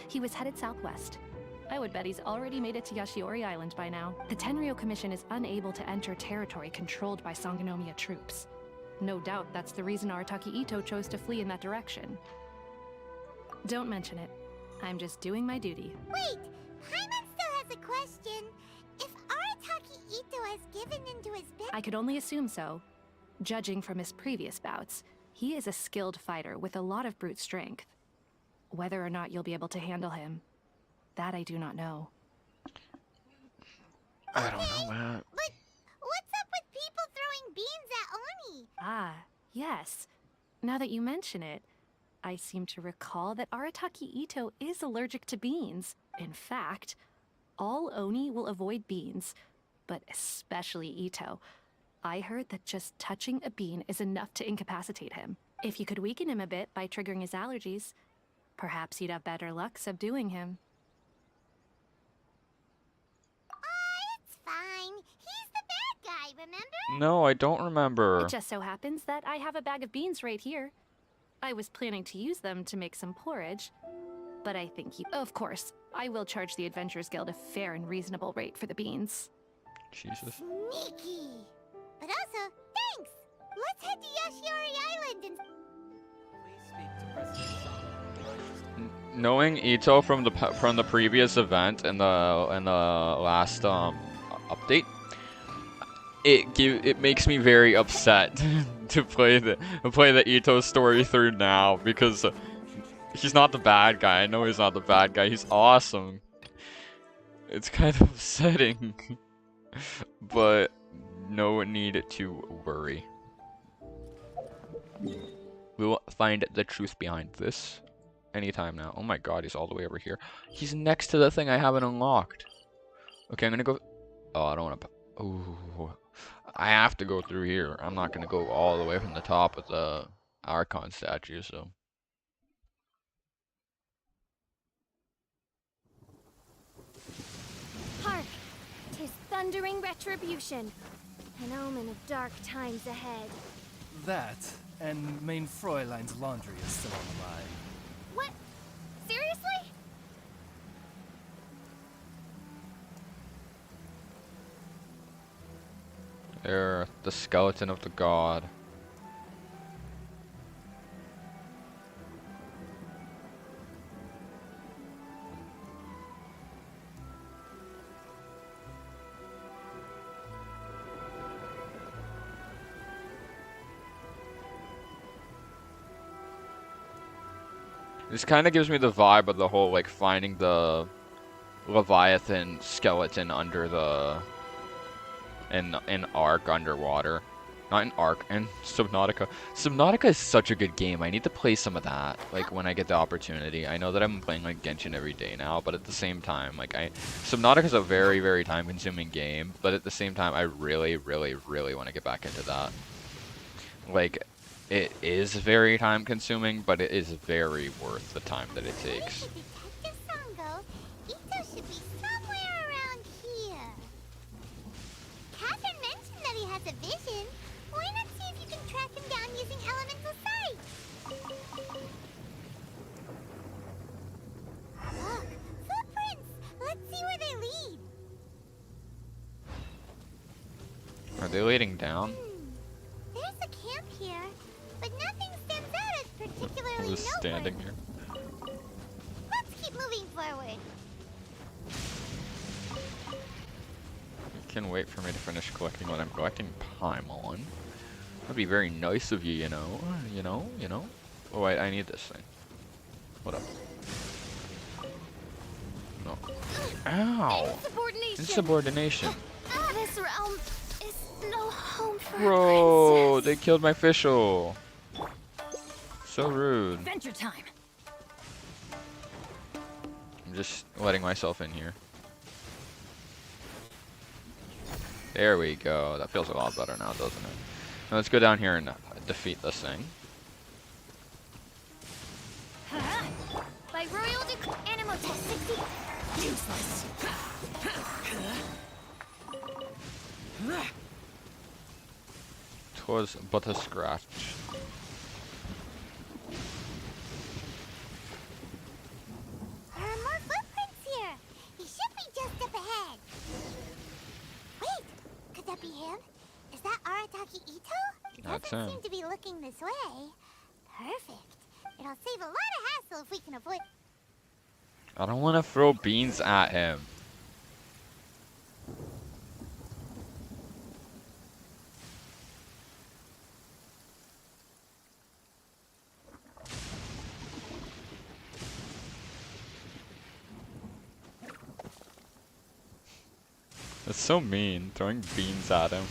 he was headed southwest. I would bet he's already made it to Yashiori Island by now. The Tenryo Commission is unable to enter territory controlled by Sangonomiya troops. No doubt that's the reason Arataki Ito chose to flee in that direction. Don't mention it. I'm just doing my duty. Wait! Paimon still has a question. If Arataki Ito has given into his bed... I could only assume so. Judging from his previous bouts, he is a skilled fighter with a lot of brute strength. Whether or not you'll be able to handle him, that I do not know. I don't know, man. But what's up with people throwing beans at Oni? Ah, yes. Now that you mention it, I seem to recall that Arataki Ito is allergic to beans. In fact, all Oni will avoid beans, but especially Ito. I heard that just touching a bean is enough to incapacitate him. If you could weaken him a bit by triggering his allergies, perhaps you'd have better luck subduing him. It's fine. He's the bad guy, remember? No, I don't remember. It just so happens that I have a bag of beans right here. I was planning to use them to make some porridge, but I think you... Of course, I will charge the Adventurers Guild a fair and reasonable rate for the beans. Jesus. Sneaky. But also, thanks. Let's head to Yashiori Island and... Please speak to President Song. Knowing Ito from the previous event and the last update, it makes me very upset to play the Ito story through now, because he's not the bad guy. I know he's not the bad guy. He's awesome. It's kind of upsetting, but no need to worry. We'll find the truth behind this anytime now. Oh my god, he's all the way over here. He's next to the thing I haven't unlocked. Okay, I'm gonna go... Oh, I don't want to... Oh, I have to go through here. I'm not gonna go all the way from the top of the Archon statue, so... Hark! 'Tis thundering retribution. An omen of dark times ahead. That, and main Fräulein's laundry is still on the line. What? Seriously? There, the skeleton of the god. This kind of gives me the vibe of the whole, like, finding the Leviathan skeleton under the... in Ark underwater. Not in Ark, in Subnautica. Subnautica is such a good game. I need to play some of that, like, when I get the opportunity. I know that I'm playing, like, Genshin every day now, but at the same time, like, Subnautica is a very, very time-consuming game, but at the same time, I really, really, really want to get back into that. Like... It is very time consuming, but it is very worth the time that it takes. Detective Sango, Ito should be somewhere around here. Catherine mentioned that he has a vision. Why not see if you can track him down using elemental sight? Look, footprints! Let's see where they lead. Are they leading down? There's a camp here, but nothing stands out as particularly I'm just standing noteworthy. here. Let's keep moving forward. You can wait for me to finish collecting what I'm collecting, Paimon. That'd be very nice of you, you know. You know. Oh wait, I need this thing. What up? No. Ow! Insubordination. This realm is no home for Bro, a they killed my official. So rude. Adventure time. I'm just letting myself in here. There we go. That feels a lot better now, doesn't it? Now let's go down here and defeat this thing. By royal Animal Test 60. Useless. Twas but a scratch. There are more footprints here. He should be just up ahead. Wait, could that be him? Is that Arataki Ito? He That's doesn't him. seem to be looking this way. Perfect. It'll save a lot of hassle if we can avoid... I don't want to throw beans at him. That's so mean, throwing beans at him.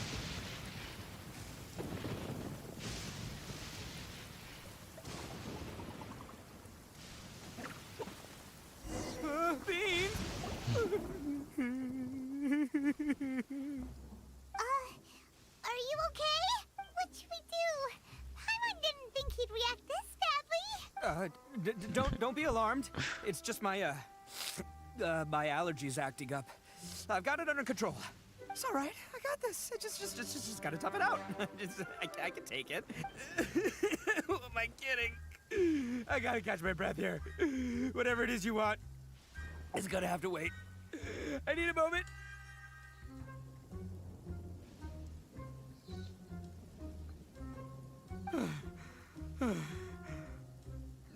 Are you Don't be alarmed. It's just my my allergies acting up. I've got it under control. It's all right. I got this. I just gotta tough it out. I can take it. Who am I kidding? I gotta catch my breath here. Whatever it is you want, it's gonna have to wait. I need a moment.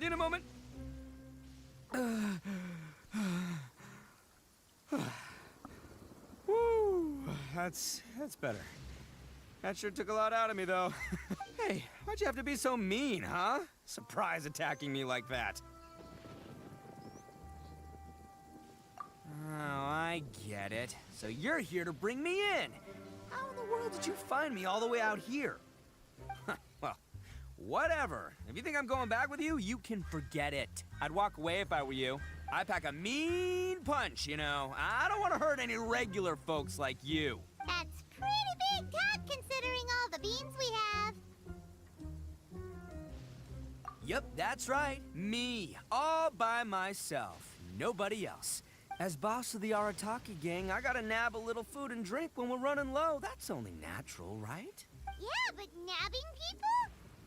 Need a moment. Woo, that's better. That sure took a lot out of me, though. Hey, why'd you have to be so mean, huh? Surprise attacking me like that. Oh, I get it. So you're here to bring me in. How in the world did you find me all the way out here? Well, whatever. If you think I'm going back with you, you can forget it. I'd walk away if I were you. I pack a mean punch, you know. I don't want to hurt any regular folks like you. That's pretty big talk considering all the beans we have. Yep, that's right. Me. All by myself. Nobody else. As boss of the Arataki gang, I gotta nab a little food and drink when we're running low. That's only natural, right? Yeah, but nabbing people?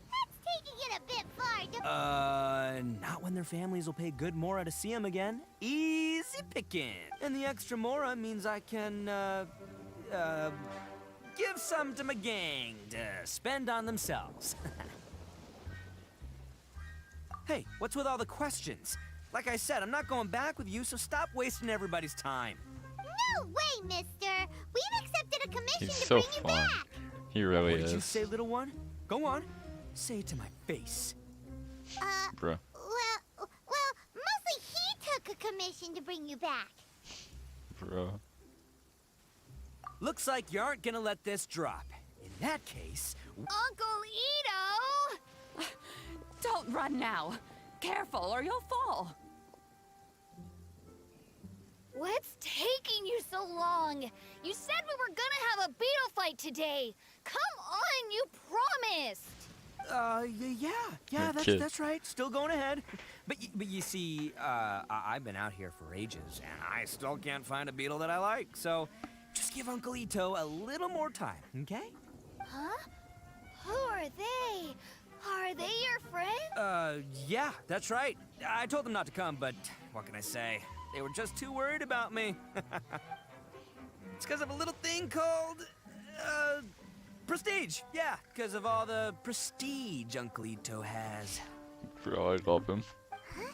That's taking it a bit far. Not when their families will pay good mora to see them again. Easy picking. And the extra mora means I can, give some to my gang to spend on themselves. Hey, what's with all the questions? Like I said, I'm not going back with you, so stop wasting everybody's time. No way, mister. We've accepted a commission He's to so bring you fun. back. He really What did you is. say, little one? Go on. Say it to my face. Bruh. Well, mostly he took a commission to bring you back. Bruh. Looks like you aren't gonna let this drop. In that case... Uncle Ito! Don't run now. Careful or you'll fall. What's taking you so long? You said we were gonna have a beetle fight today. Come on, you promised. Yeah, kid. that's right. Still going ahead. But you see, I've been out here for ages, and I still can't find a beetle that I like. So just give Uncle Ito a little more time, okay? Huh? Who are they? Are they your friend? Yeah, that's right. I told them not to come, but what can I say? They were just too worried about me. It's because of a little thing called, prestige. Yeah, because of all the prestige Uncle Ito has. Bro, I love him. Huh?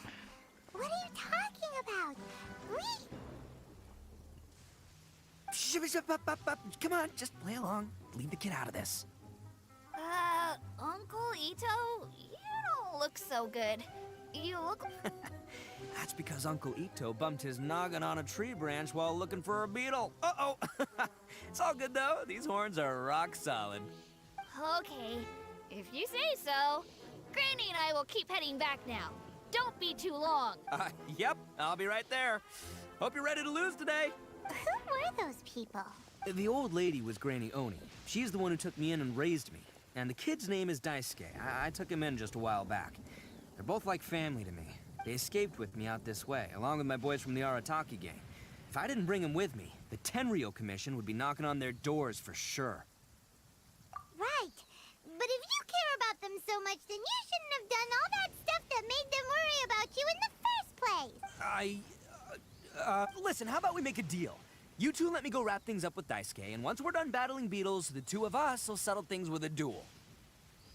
What are you talking about? Come on, just play along. Leave the kid out of this. Uncle Ito, you don't look so good. You look... That's because Uncle Ito bumped his noggin on a tree branch while looking for a beetle. Uh-oh. It's all good, though. These horns are rock solid. Okay, if you say so. Granny and I will keep heading back now. Don't be too long. Yep, I'll be right there. Hope you're ready to lose today. Who were those people? The old lady was Granny Oni. She's the one who took me in and raised me. And the kid's name is Daisuke. I took him in just a while back. They're both like family to me. They escaped with me out this way, along with my boys from the Arataki gang. If I didn't bring them with me, the Tenryou Commission would be knocking on their doors for sure. Right. But if you care about them so much, then you shouldn't have done all that stuff that made them worry about you in the first place. Listen, how about we make a deal? You two let me go wrap things up with Daisuke, and once we're done battling beetles, the two of us will settle things with a duel.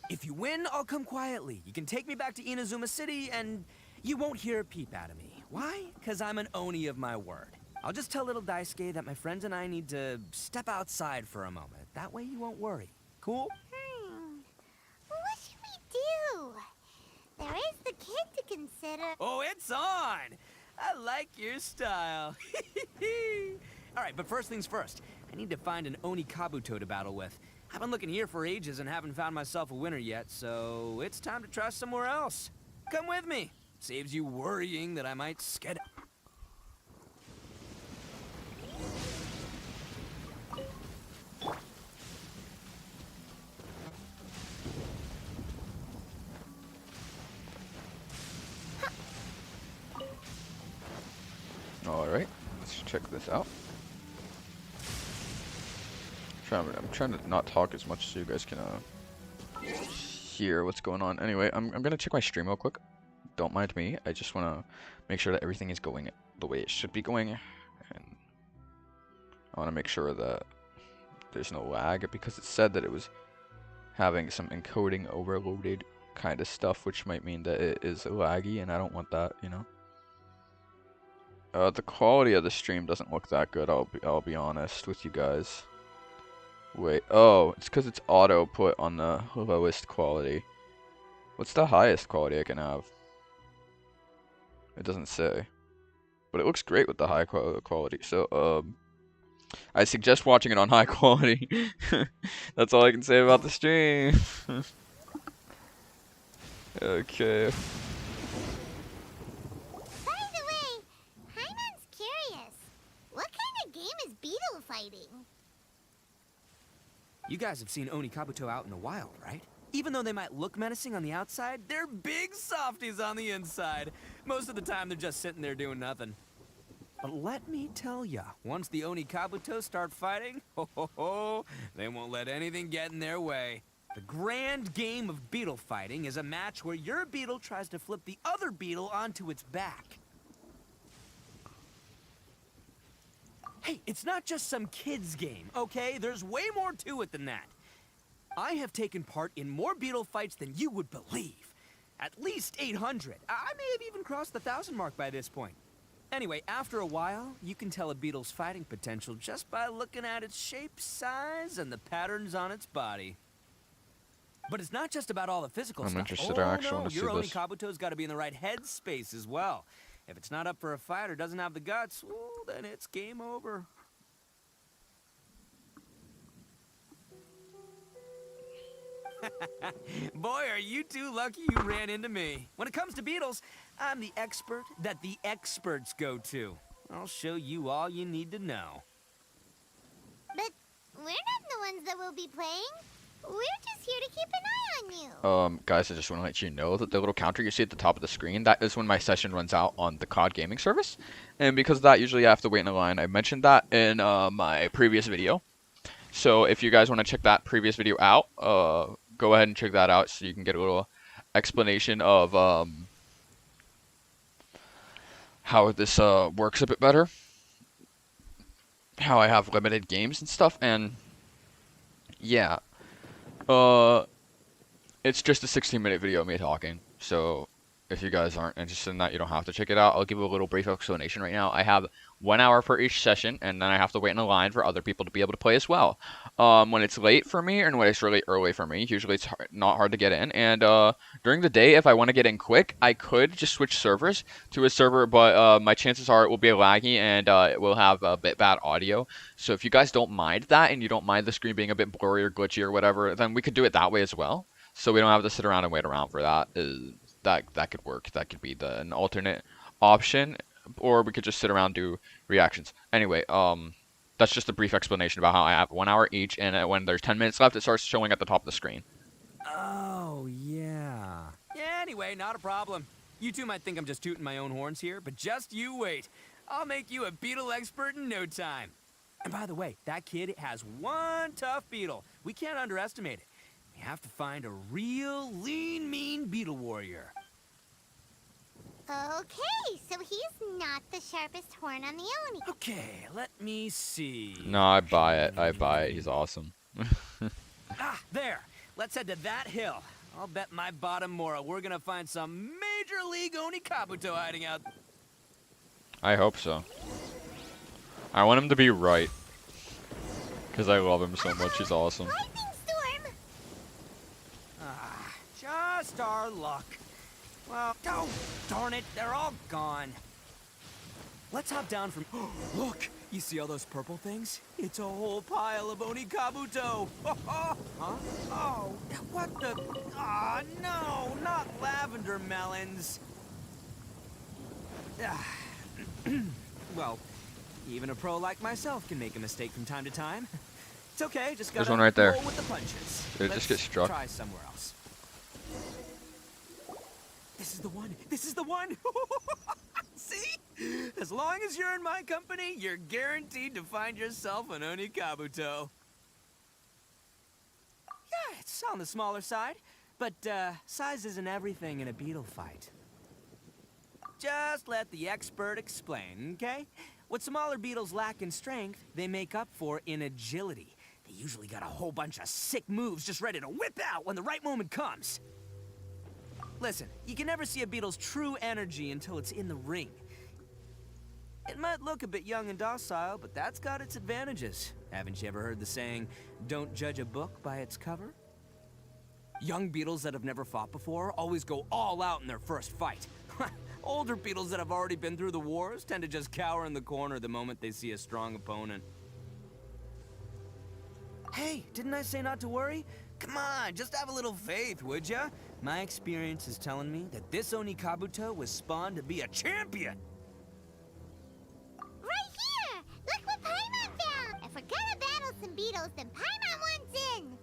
If you win, I'll come quietly. You can take me back to Inazuma City, and you won't hear a peep out of me. Why? Because I'm an Oni of my word. I'll just tell little Daisuke that my friends and I need to step outside for a moment. That way you won't worry. Cool? What should we do? There is the kid to consider. Oh, it's on! I like your style. All right, but first things first. I need to find an Oni Kabuto to battle with. I've been looking here for ages and haven't found myself a winner yet, so it's time to try somewhere else. Come with me. Saves you worrying that I might sked. check this out. I'm trying to not talk as much so you guys can hear what's going on. Anyway, I'm gonna check my stream real quick. Don't mind me. I just wanna make sure that everything is going the way it should be going, and I wanna make sure that there's no lag because it said that it was having some encoding overloaded kind of stuff, which might mean that it is laggy, and I don't want that, you know. The quality of the stream doesn't look that good. I'll be honest with you guys. Wait, oh, it's because it's auto put on the lowest quality. What's the highest quality I can have? It doesn't say, but it looks great with the high quality. So I suggest watching it on high quality. That's all I can say about the stream. Okay. By the way, Hyman's curious. What kind of game is beetle fighting? You guys have seen Oni Kabuto out in the wild, right? Even though they might look menacing on the outside, they're big softies on the inside. Most of the time, they're just sitting there doing nothing. But let me tell ya, once the Oni Kabuto start fighting, they won't let anything get in their way. The grand game of beetle fighting is a match where your beetle tries to flip the other beetle onto its back. Hey, it's not just some kid's game, okay? There's way more to it than that. I have taken part in more beetle fights than you would believe. At least 800. I may have even crossed the 1,000 mark by this point. Anyway, after a while, you can tell a beetle's fighting potential just by looking at its shape, size, and the patterns on its body. But it's not just about all the physical stuff. I'm interested. I actually want to see your Oni this. Kabuto's got to be in the right headspace as well. If it's not up for a fight or doesn't have the guts, well, then it's game over. Boy, are you two lucky you ran into me. When it comes to beetles, I'm the expert that the experts go to. I'll show you all you need to know. But we're not the ones that will be playing. We're just here to keep an eye on you. Guys, I just want to let you know that the little counter you see at the top of the screen, that is when my session runs out on the COD gaming service. And because of that, usually I have to wait in a line. I mentioned that in my previous video. So if you guys want to check that previous video out, go ahead and check that out so you can get a little explanation of how this works a bit better. How I have limited games and stuff, and yeah. It's just a 16-minute video of me talking, so if you guys aren't interested in that, you don't have to check it out. I'll give you a little brief explanation right now. I have 1 hour for each session, and then I have to wait in a line for other people to be able to play as well. When it's late for me, and when it's really early for me, usually it's not hard to get in, and during the day, if I want to get in quick, I could just switch servers to a server, but my chances are it will be laggy, and it will have a bit bad audio. So if you guys don't mind that, and you don't mind the screen being a bit blurry or glitchy or whatever, then we could do it that way as well. So we don't have to sit around and wait around for that. That could work. That could be an alternate option, or we could just sit around and do reactions. Anyway, that's just a brief explanation about how I have 1 hour each, and when there's 10 minutes left, it starts showing at the top of the screen. Oh, yeah. Yeah, anyway, not a problem. You two might think I'm just tooting my own horns here, but just you wait. I'll make you a beetle expert in no time. And by the way, that kid has one tough beetle. We can't underestimate it. We have to find a real lean, mean beetle warrior. Okay, so he's not the sharpest horn on the Oni. Okay, let me see. No, I buy it. I buy it. He's awesome. There. Let's head to that hill. I'll bet my bottom moral we're gonna find some major league Oni Kabuto hiding out. I hope so. I want him to be right, because I love him so much. He's awesome. Lightning storm! Just our luck. Well, oh, darn it, they're all gone. Let's hop down from... Look, you see all those purple things? It's a whole pile of Oni Kabuto. Huh? Oh, what the... Ah, no, not lavender melons. Well, even a pro like myself can make a mistake from time to time. It's okay, just gotta There's one right there. roll with the punches. Did it just get struck? Try somewhere else. This is the one. This is the one. See? As long as you're in my company, you're guaranteed to find yourself an Oni Kabuto. Yeah, it's on the smaller side, but size isn't everything in a beetle fight. Just let the expert explain, okay? What smaller beetles lack in strength, they make up for in agility. They usually got a whole bunch of sick moves just ready to whip out when the right moment comes. Listen, you can never see a beetle's true energy until it's in the ring. It might look a bit young and docile, but that's got its advantages. Haven't you ever heard the saying, don't judge a book by its cover? Young beetles that have never fought before always go all out in their first fight. Older beetles that have already been through the wars tend to just cower in the corner the moment they see a strong opponent. Hey, didn't I say not to worry? Come on, just have a little faith, would ya? My experience is telling me that this Oni Kabuto was spawned to be a champion. Right here! Look what Paimon found! If we're gonna battle some beetles, then Paimon wants in!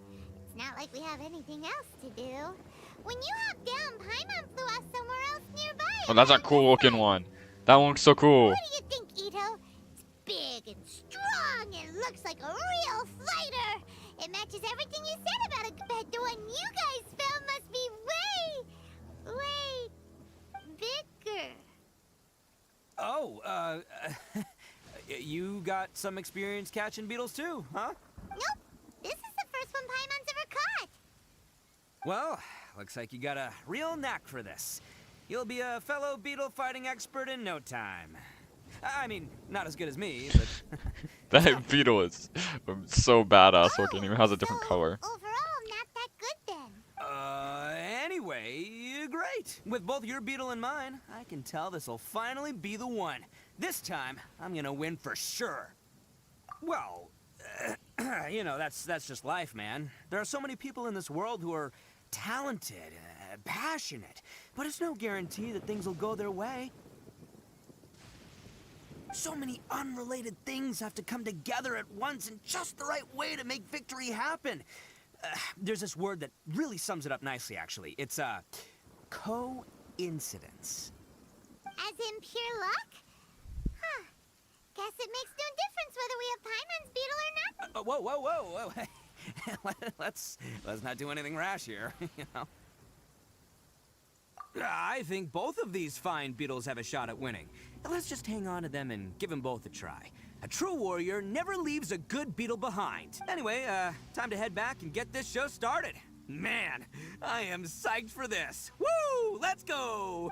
It's not like we have anything else to do. When you hopped down, Paimon flew us somewhere else nearby. Oh, that's a cool looking one. That one looks so cool. What do you think, Ito? It's big and strong and looks like a real fighter. It matches everything you said about it, but the one you guys found must be way bigger. Oh, you got some experience catching beetles too, huh? Nope. This is the first one Paimon's ever caught. Well, looks like you got a real knack for this. You'll be a fellow beetle fighting expert in no time. I mean, not as good as me, but... That beetle is so badass looking. It even has a different color. Overall, not that good then. Anyway, great. With both your beetle and mine, I can tell this'll finally be the one. This time, I'm gonna win for sure. Well, you know, that's just life, man. There are so many people in this world who are talented, passionate, but it's no guarantee that things will go their way. So many unrelated things have to come together at once in just the right way to make victory happen. There's this word that really sums it up nicely, actually. It's, coincidence. As in pure luck? Huh. Guess it makes no difference whether we have Paimon's beetle or not. Whoa. Let's not do anything rash here, you know. I think both of these fine beetles have a shot at winning. Let's just hang on to them and give them both a try. A true warrior never leaves a good beetle behind. Anyway, time to head back and get this show started. Man, I am psyched for this. Woo! Let's go!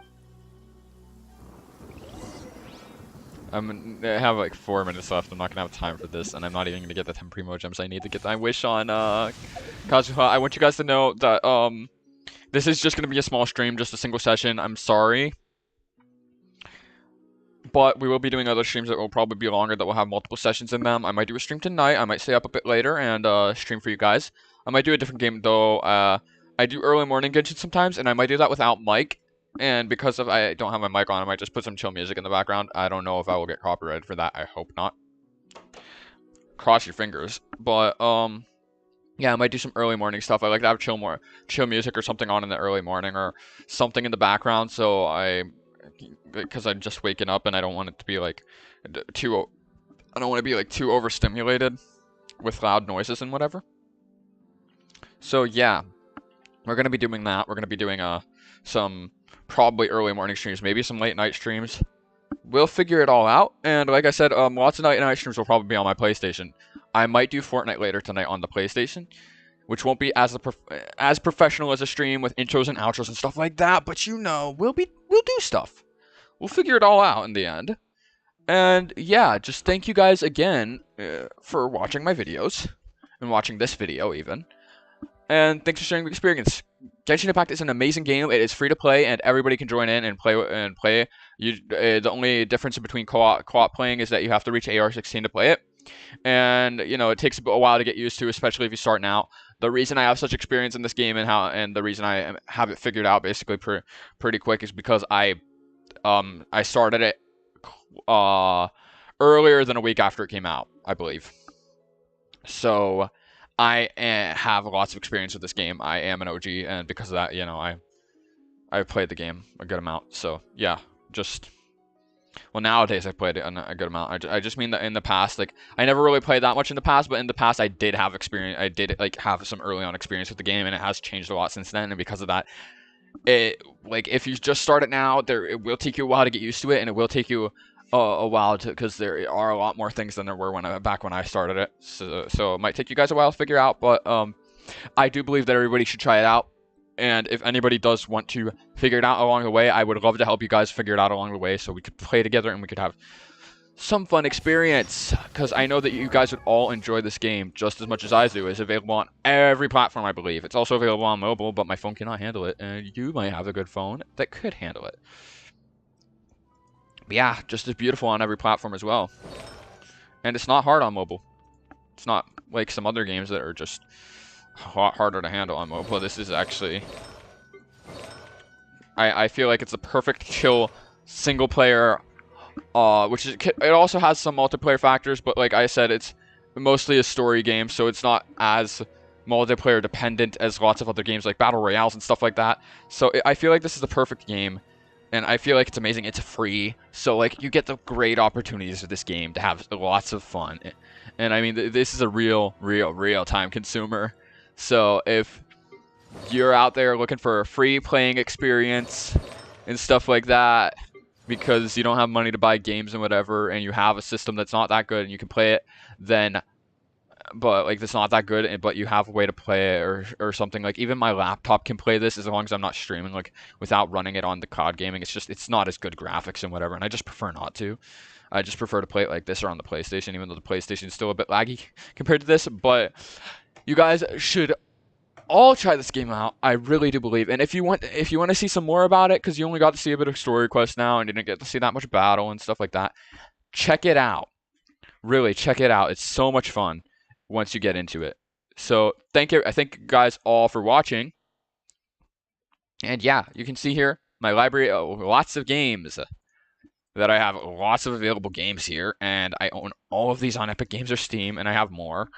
I have like 4 minutes left. I'm not gonna have time for this, and I'm not even gonna get the 10 primo gems I need to get. I wish on Kazuha. I want you guys to know that this is just gonna be a small stream, just a single session. I'm sorry, but we will be doing other streams that will probably be longer, that will have multiple sessions in them. I might do a stream tonight. I might stay up a bit later and stream for you guys. I might do a different game though. I do early morning Genshin sometimes, and I might do that without mic. And because of I don't have my mic on, I might just put some chill music in the background. I don't know if I will get copyrighted for that. I hope not. Cross your fingers. But yeah, I might do some early morning stuff. I like to have chill music or something on in the early morning, or something in the background. So because I'm just waking up and I don't want it to be like too. I don't want to be like too overstimulated with loud noises and whatever. So yeah, we're gonna be doing that. We're gonna be doing some probably early morning streams, maybe some late night streams. We'll figure it all out. And like I said, lots of night streams will probably be on my PlayStation. I might do Fortnite later tonight on the PlayStation, which won't be as professional as a stream with intros and outros and stuff like that. But you know, we'll do stuff. We'll figure it all out in the end. And yeah, just thank you guys again for watching my videos and watching this video even. And thanks for sharing the experience. Genshin Impact is an amazing game. It is free to play, and everybody can join in and play. The only difference between co-op playing is that you have to reach AR-16 to play it, and you know it takes a while to get used to, especially if you start out. The reason I have such experience in this game and the reason I have it figured out basically pretty quick is because I started it earlier than a week after it came out, I believe. So I have lots of experience with this game. I am an OG, and because of that, you know, I've played the game a good amount. So yeah, just Well, nowadays I played it a good amount. I just mean that in the past, like I never really played that much in the past, but in the past I did have experience. I did like have some early on experience with the game, and it has changed a lot since then. And because of that, it like if you just start it now, it will take you a while to get used to it, and it will take you a while to because there are a lot more things than there were back when I started it. So it might take you guys a while to figure out, but I do believe that everybody should try it out. And if anybody does want to figure it out along the way, I would love to help you guys figure it out along the way so we could play together and we could have some fun experience. Because I know that you guys would all enjoy this game just as much as I do. It's available on every platform, I believe. It's also available on mobile, but my phone cannot handle it. And you might have a good phone that could handle it. But yeah, just as beautiful on every platform as well. And it's not hard on mobile. It's not like some other games that are just a lot harder to handle on mobile. This is actually... I feel like it's a perfect chill single player, which is... It also has some multiplayer factors, but like I said, it's mostly a story game, so it's not as multiplayer dependent as lots of other games like Battle Royales and stuff like that. So I feel like this is the perfect game, and I feel like it's amazing. It's free, so like you get the great opportunities with this game to have lots of fun. And I mean, this is a real time consumer. So if you're out there looking for a free playing experience and stuff like that because you don't have money to buy games and whatever, and you have a system that's not that good and you can play it, then but like it's not that good, but you have a way to play it or something, like even my laptop can play this as long as I'm not streaming, like without running it on the COD gaming. It's not as good graphics and whatever, and I just prefer not to. I just prefer to play it like this or on the PlayStation, even though the PlayStation is still a bit laggy compared to this. But you guys should all try this game out. I really do believe. And if you want to see some more about it, because you only got to see a bit of story quest now and didn't get to see that much battle and stuff like that, check it out. Really, check it out. It's so much fun once you get into it. So I thank you guys all for watching. And yeah, you can see here my library, lots of games that I have, lots of available games here, and I own all of these on Epic Games or Steam, and I have more.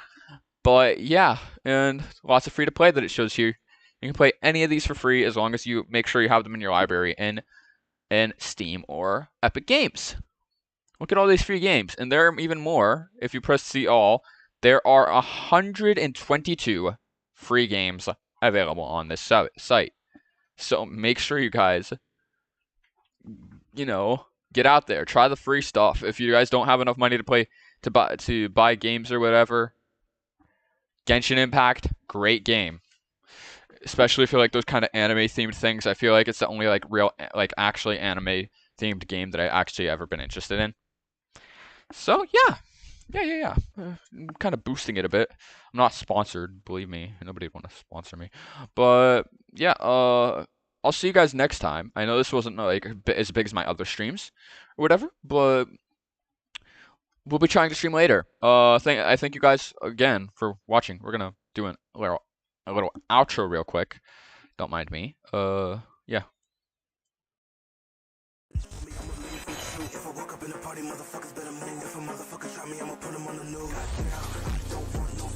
But yeah, and lots of free to play that it shows here. You can play any of these for free as long as you make sure you have them in your library in Steam or Epic Games. Look at all these free games, and there are even more. If you press see all, there are 122 free games available on this site. So make sure you guys, get out there, try the free stuff. If you guys don't have enough money to buy games or whatever, Genshin Impact, great game. Especially if you like those kind of anime themed things. I feel like it's the only like real actually anime themed game that I actually ever been interested in. So yeah. I'm kind of boosting it a bit. I'm not sponsored, believe me. Nobody would want to sponsor me. But yeah, I'll see you guys next time. I know this wasn't like as big as my other streams or whatever, but we'll be trying to stream later. I thank you guys again for watching. We're gonna do a little outro real quick. Don't mind me. Yeah. If I walk up in a party, motherfuckers better move. If a motherfucker try me, I'ma put him on the news. Don't want no